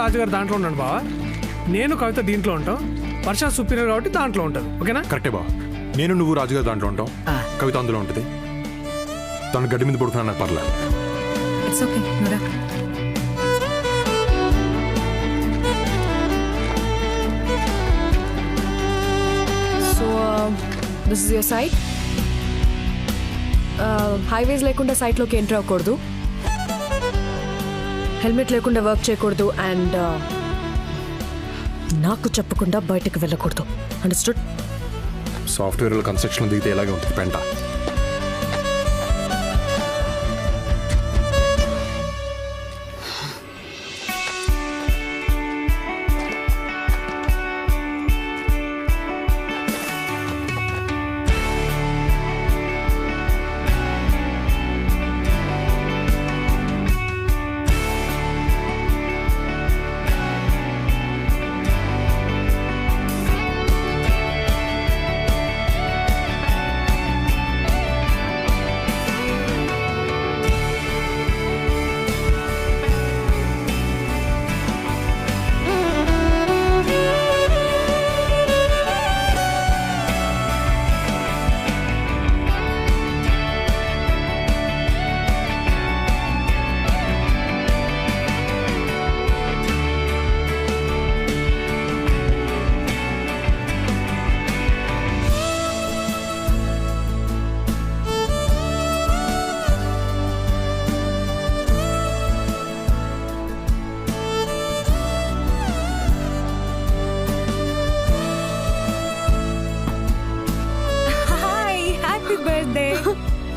రాజుగారు దాంట్లో ఉన్నాడు బావా. నేను కవిత దీంట్లో ఉంటాం. వర్ష సుపీరియర్ కాబట్టి దాంట్లో ఉంటుంది. ఓకేనా? కరెక్టే బావ. నేను నువ్వు రాజుగారు దాంట్లో ఉంటాం, కవిత అందులో ఉంటుంది. తను గడ్డి మీద పడుకున్నా నాకు పర్లేదు. ఇట్స్ ఓకే నురా. So this is your site. Hi vis లేకుండా సైట్లోకి ఎంటర్ అవ్వకూడదు, హెల్మెట్ లేకుండా వర్క్ చేయకూడదు, అండ్ నాకు చెప్పకుండా బయటకు వెళ్ళకూడదు. అండర్స్టూడ్? సాఫ్ట్వేర్ కన్స్ట్రక్షన్ దిగితే ఇలాగే ఉంటుంది పెంట.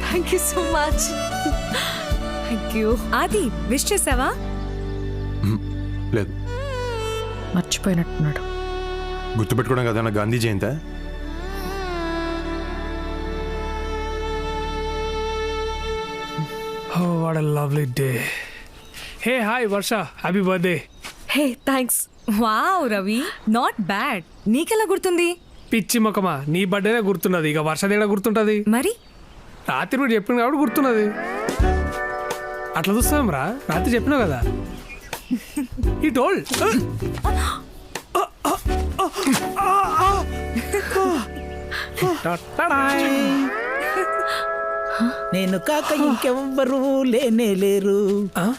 Thank you so much. Thank you. ఆది విష్ చేసావా? లేదు. మర్చిపోయినట్టున్నాడు. గుర్తుపెట్టుకోవడం కదా నా Gandhi Jayanta. Oh, what a lovely day. Hey, hi Varsha, happy birthday. Hey thanks. Wow Ravi, not bad. నీకెలా గుర్తుంది? పిచ్చి మొక్కమా, నీ బర్త్డేనే గుర్తున్నది, ఇక వర్ష దగ్గర గుర్తుంటది. మరి రాత్రి కూడా చెప్పింది కాబట్టి గుర్తున్నది. అట్లా చూస్తాం రా, రాత్రి చెప్పినావు కదా. ఈ టోల్ నేను కాక ఇంకెవ్వరూ లేనే లేరు,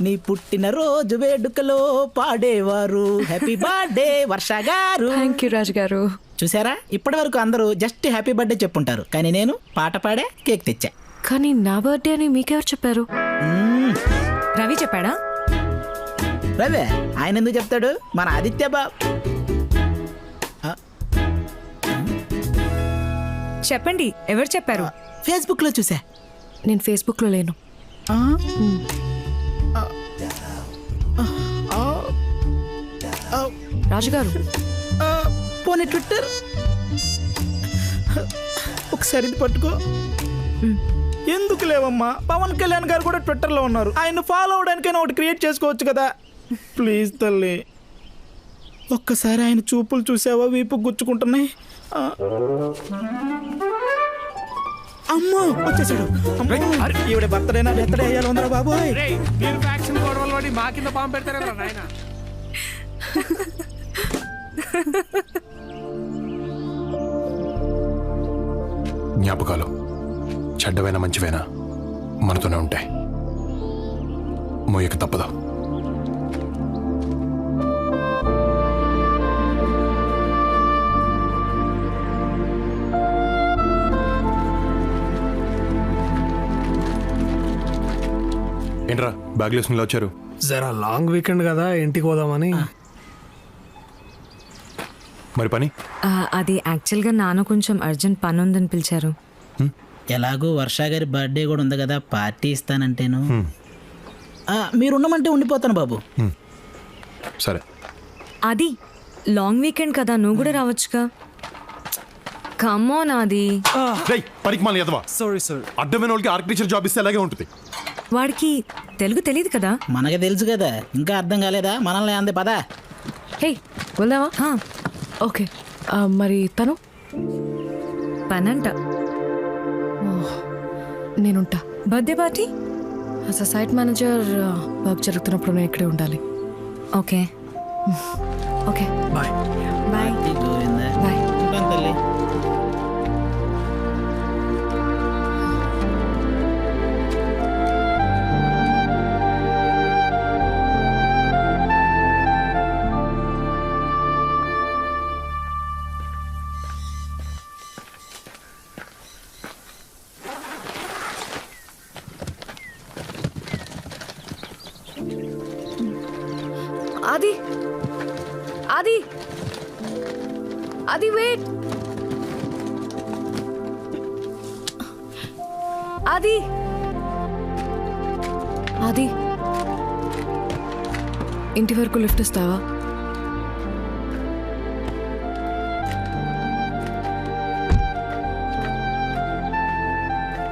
నీ పుట్టిన రోజు వేడుకలో పాడేవారు హ్యాపీ బర్త్డే వర్ష గారు. థ్యాంక్ యూ రాజు గారు. చూసారా, ఇప్పటి వరకు అందరూ జస్ట్ హ్యాపీ బర్త్డే చెప్పుంటారు, కానీ నేను పాట పాడే కేక్ తెచ్చా. కానీ నా బర్త్డే అని మీకెవరు చెప్పారు? రవి చెప్పాడా? రవే, ఆయన ఎందుకు చెప్తాడు, మన ఆదిత్య బాబు. చెప్పండి, ఎవరు చెప్పారు? ఫేస్బుక్ లో చూసా. నేను ఫేస్బుక్లో లేను. రాజుగారు, పోనీ ట్విట్టర్ ఒకసారి ఇది పట్టుకో. ఎందుకు లేవమ్మా, పవన్ కళ్యాణ్ గారు కూడా ట్విట్టర్లో ఉన్నారు, ఆయన ఫాలో అవడానికైనా ఒకటి క్రియేట్ చేసుకోవచ్చు కదా. ప్లీజ్ తల్లి, ఒక్కసారి ఆయన చూపులు చూసావా, వీపు గుచ్చుకుంటున్నాయి. అమ్మో వచ్చేసాడు. ఈవిడ బర్త్డేనా బర్త్డే అయ్యాలి ఉందరా బాబోయ్. మీరు ఫ్యాక్షన్ గొడవలు పడి మా కింద పాము పెడతారా నాయన. జ్ఞాపకాలు చెడ్డవైనా మంచివైనా మనతోనే ఉంటాయి, మోయక తప్పదు. ఏంట్రా బ్యాగ్ వేసుకుని వచ్చారు? జరా లాంగ్ వీకెండ్ కదా, ఇంటికి పోదామని. మరి పని? అది యాక్చువల్గా నాన్న కొంచెం అర్జెంట్ పని ఉందని పిలిచారు. ఎలాగో వర్ష గారి బర్త్డే కూడా ఉంది కదా, పార్టీ ఇస్తానంటేను. మీరు ఉండమంటే ఉండిపోతాను బాబు. సరే. అది లాంగ్ వీకెండ్ కదా, నువ్వు కూడా రావచ్చుగా. కమోన్ ఆది. పనికి మళ్ళీ ఎదవా. అడ్డమైన వాళ్ళకి ఆర్కిటెక్చర్ జాబ్ ఇస్తే అలాగే ఉంటుంది. వాడికి తెలుగు తెలియదు కదా. మనకి తెలుసు కదా, ఇంకా అర్థం కాలేదా? మనల్ని అందే పదా. హే వెళ్దామా? ఓకే. మరి తను పనంట. నేనుంటా. Birthday party as a site manager work జరుగుతున్నప్పుడు నేను ఇక్కడే ఉండాలి. Okay. Okay bye. Bye Govinda. Bye. ఉంటాను తల్లి. Adi! Adi! Adi, wait! Adi! Adi! ఇంటి వరకు లిఫ్ట్ ఇస్తావా?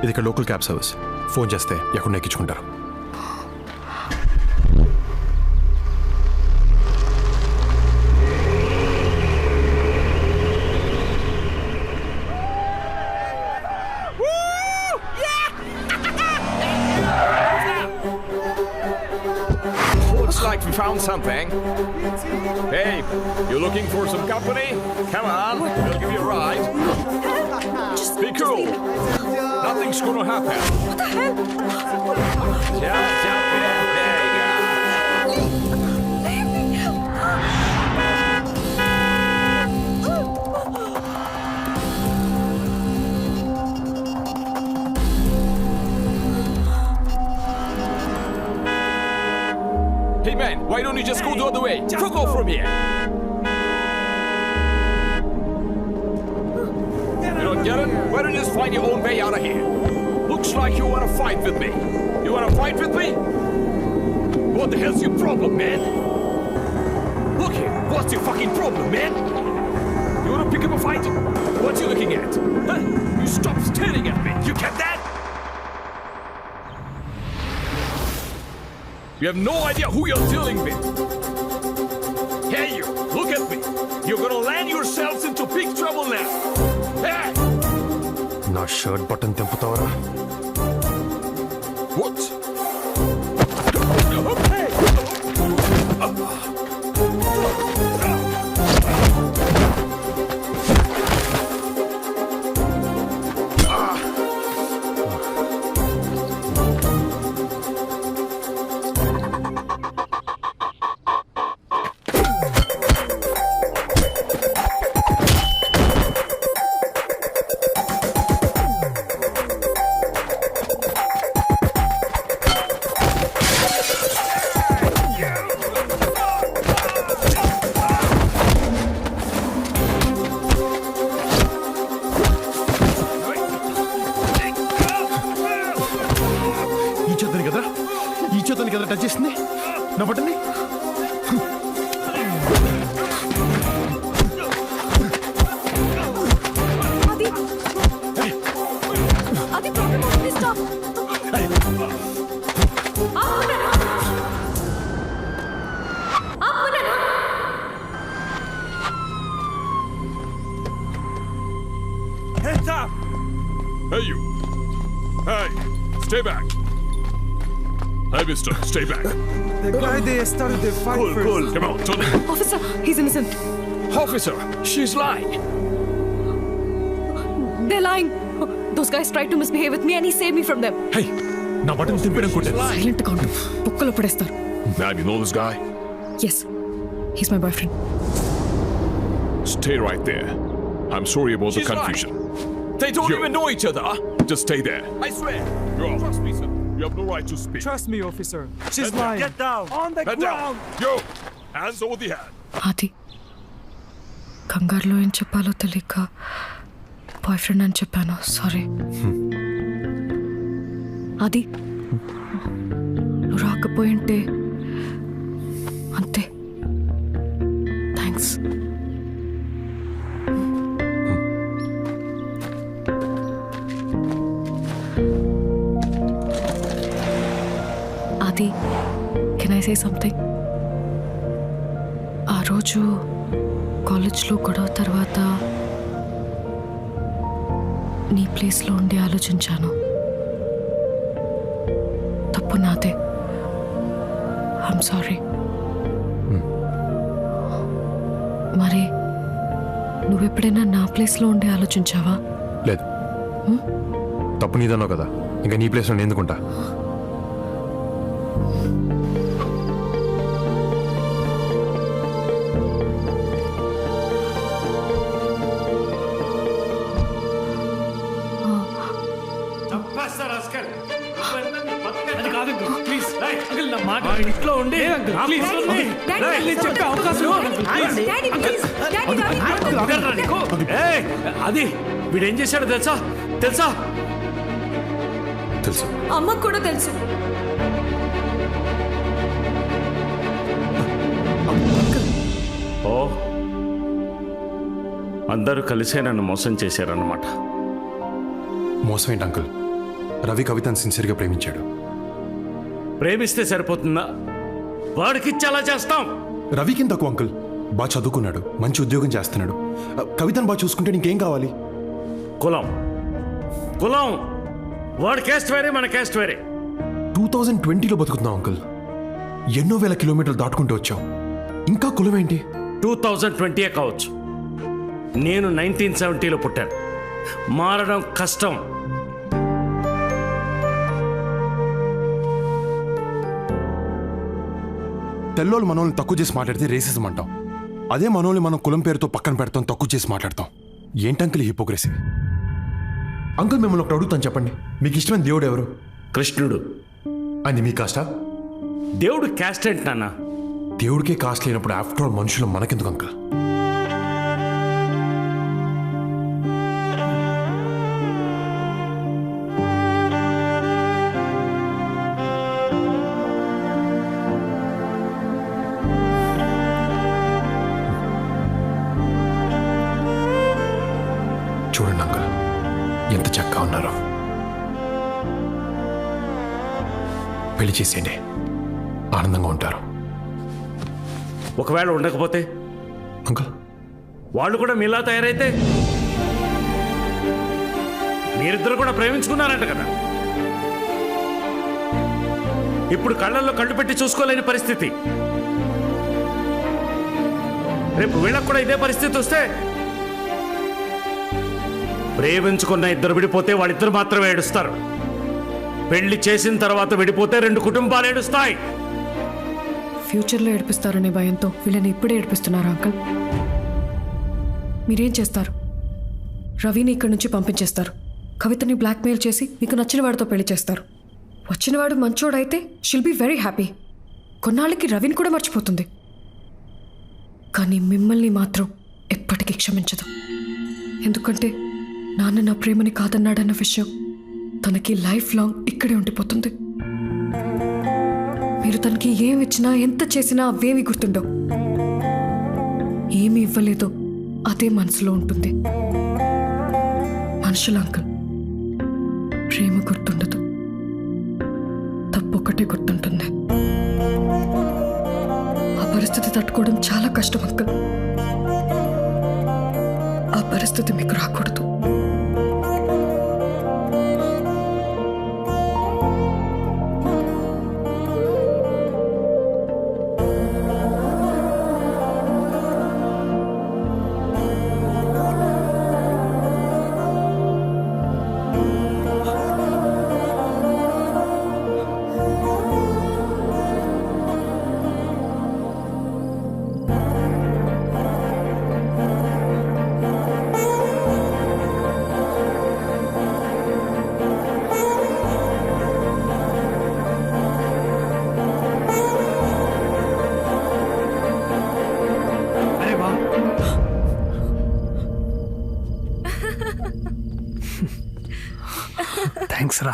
ఇది ఇక్కడ లోకల్ క్యాబ్ సర్వీస్. ఫోన్ చేస్తే ఎక్కడ ఎక్కించుకుంటారు. Looks like we found something. Hey, you looking for some company? Come on, we'll give you a ride. Be cool. Nothing's gonna happen. What the hell? Jump in. There you go. Hey man, why don't you just go the other way? Fuck off from here. You don't get it? Why don't you just find your own way out of here? Looks like you want to fight with me. You want to fight with me? What the hell's your problem, man? Look here, what's your fucking problem, man? You want to pick up a fight? What you looking at? Huh? You stop staring at me. You get that? You have no idea who you're dealing with. Hey, you, look at me. You're gonna land yourselves into big trouble now. Hey! నా shirt button తెంపుతావరా? What? ఈ చేతని కదా touch చేసింది నా బటన్ని. Adi, problem on this stop. Hands up! Hey, you. Hey, stay back. Hey, mister, stay back. The guy they started the fight Cool, first. cool. Come on, Tony. Officer, he's innocent. Officer, she's lying. They're lying. Those guys tried to misbehave with me and he saved me from them. హే, నా button తింపడం కొట్టాను. Silent గా ఉండు. బుక్కలో పడేస్తారు. Ma'am, you know this guy? Yes, he's my boyfriend. Stay right there. I'm sorry about the confusion. They don't even know each other. Just stay there. I swear. You're off. Trust me, sir. You have no right to speak. Trust me, officer. She's Head down. lying. Get down. On the Head ground. down. Yo, hands over the head. అది కంగారులో ఏం చెప్పాలో తెలియక boy friend అని చెప్పాను. Sorry. అది నువ్వు రాకపోయింటే అంతే. థ్యాంక్స్. అది కెన్ ఐ సే సంథింగ్? ఆ రోజు కాలేజ్లో గొడవ తర్వాత నీ ప్లేస్లో ఉండి ఆలోచించాను. తప్పు నాదే. I'm sorry. మరి నువ్వెప్పుడైనా నా ప్లేస్లో ఉండి ఆలోచించావా? లేదు, తప్పు నీదన్నావు కదా, ఇంకా నీ ప్లేస్లో నేను ఎందుకుంటా? ఇంట్లో ఉండి చెప్పే అవకాశం అది వీడేం చేశాడో తెలుసా? తెలుసా? తెలుసు. అమ్మకు కూడా తెలుసు. ఓ, అందరూ కలిసే నన్ను మోసం చేశారన్నమాట. మోసం ఏంటి అంకుల్? రవి కవితను సిన్సియర్గా ప్రేమించాడు. ప్రేమిస్తే సరిపోతుందా? వాడికిచ్చి అలా చేస్తాం? రవికి తక్కువ అంకుల్, బాగా చదువుకున్నాడు, మంచి ఉద్యోగం చేస్తున్నాడు. కవితను బాగా చూసుకుంటే నీకేం కావాలి? కులం కులం, వాడి క్యాస్ట్ వేరే, మన క్యాస్ట్ వేరే. 2020లో బతుకుతున్నావు అంకుల్. ఎన్నో వేల కిలోమీటర్లు దాటుకుంటూ వచ్చావు, ఇంకా కులం ఏంటి? 2020 కావచ్చు, నేను 1970లో పుట్టాను. మారడం కష్టం. తెల్లోళ్ళు మనోళ్ళని తక్కువ చేసి మాట్లాడితే రేసిజం అంటాం. అదే మనోళ్ళని మనం కులం పేరుతో పక్కన పెడతాం, తక్కువ చేసి మాట్లాడతాం. ఏంటంకుల్ హిపోక్రసీ? అంకుల్ మిమ్మల్ని ఒకటి అడుగుతాను, చెప్పండి, మీకు ఇష్టమైన దేవుడు ఎవరు? కృష్ణుడు. అది మీ కాస్టా? దేవుడు క్యాస్ట్ ఏంటి నాన్న? దేవుడికే కాస్ట్ లేనప్పుడు ఆఫ్టర్ ఆల్ మనుషులు మనకెందుకు అంకుల్? చూడండి అంకుల్, ఎంత చక్కగా ఉన్నారో. పెళ్లి చేసేయండి, ఆనందంగా ఉంటారు. ఒకవేళ ఉండకపోతే? అంకుల్, వాళ్ళు కూడా మీలా తయారైతే? మీరిద్దరు కూడా ప్రేమించుకున్నారంట కదా, ఇప్పుడు కళ్ళల్లో కళ్ళు పెట్టి చూసుకోలేని పరిస్థితి. రేపు వీళ్ళకు కూడా ఇదే పరిస్థితి వస్తే? ప్రేమించుకున్న ఇద్దరు విడిపోతే వాళ్ళిద్దరు మాత్రమే ఏడుస్తారు. పెళ్లి చేసిన తర్వాత విడిపోతే 2 కుటుంబాలు ఏడుస్తాయి. ఫ్యూచర్లో ఏడిపిస్తారనే భయంతో వీళ్ళని ఇప్పుడే ఏడిపిస్తున్నారు అంకుల్. మీరేం చేస్తారు? రవిని ఇక్కడి నుంచి పంపించేస్తారు. కవితని బ్లాక్మెయిల్ చేసి మీకు నచ్చిన వాడితో పెళ్లి చేస్తారు. వచ్చినవాడు మంచోడైతే షిల్ బీ వెరీ హ్యాపీ. కొన్నాళ్ళకి రవిని కూడా మర్చిపోతుంది. కానీ మిమ్మల్ని మాత్రం ఎప్పటికీ క్షమించదు. ఎందుకంటే నాన్న నా ప్రేమని కాదన్నాడన్న విషయం తనకి లైఫ్ లాంగ్ ఇక్కడే ఉండిపోతుంది. మీరు తనకి ఏమి ఇచ్చినా, ఎంత చేసినా అవేమి గుర్తుండవు. ఏమి ఇవ్వలేదో అదే మనసులో ఉంటుంది. మనుషుల అంకుల్, ప్రేమ గుర్తుండదు, తప్పొక్కటే గుర్తుంటుంది. ఆ పరిస్థితి తట్టుకోవడం చాలా కష్టం అంకుల్. ఆ పరిస్థితి మీకు రాకూడదు. థ్యాంక్స్ రా.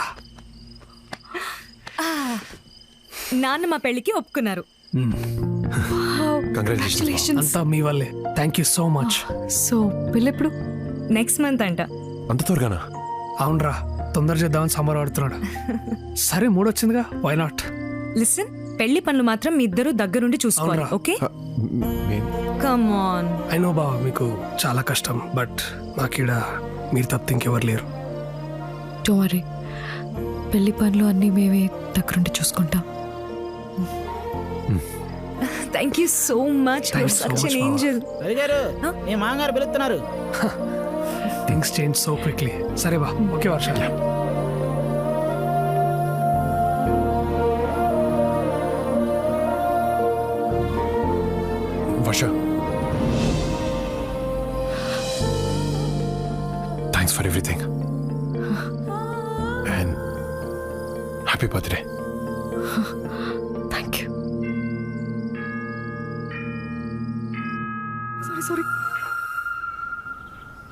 నాన్న మా పెళ్ళికి ఒప్పుకున్నారు. కంగ్రాచులేషన్స్. అంతా మీ వల్లే. Thank you so much. So పెళ్ళెప్పుడు? నెక్స్ట్ మంత్ అంట. అంత త్వరగానా? అవునరా, తొందర చేద్దామని సమ్మర్ ఆడుతున్నాడు. సరే, మూడొచ్చిందిగా, వై నాట్? లిసన్, పెళ్లి పనులు మాత్రం మీ ఇద్దరు దగ్గరుండి చూసుకోవాలి, అవునరా. Okay? Come on. I know బావ, మీకు చాలా కష్టం, బట్ నాకీడ మీరు తప్ప ఇంకెవరు లేరు. డోంట్ వరీ, పెళ్లి పనులు అన్నీ మేమే దగ్గరుండి చూసుకుంటాం. Thank you so much Thanks so such much, ఎన్ Mama. ఏంజల్. రవి గారు మీ మామగారు పిలుస్తున్నారు. Things change so quickly. సరే బా, okay Varsha. Varsha, thanks for everything and happy birthday. Thank you. Sorry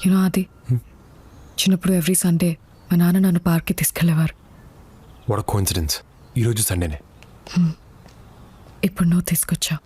you know Aadi, చిన్నప్పుడు ఎవ్రీ సండే మా నాన్న నన్ను పార్క్కి తీసుకెళ్ళేవారు. వాట్ కోఇన్సిడెన్స్, ఈరోజు సండేనే. ఇప్పుడు నువ్వు తీసుకొచ్చావు.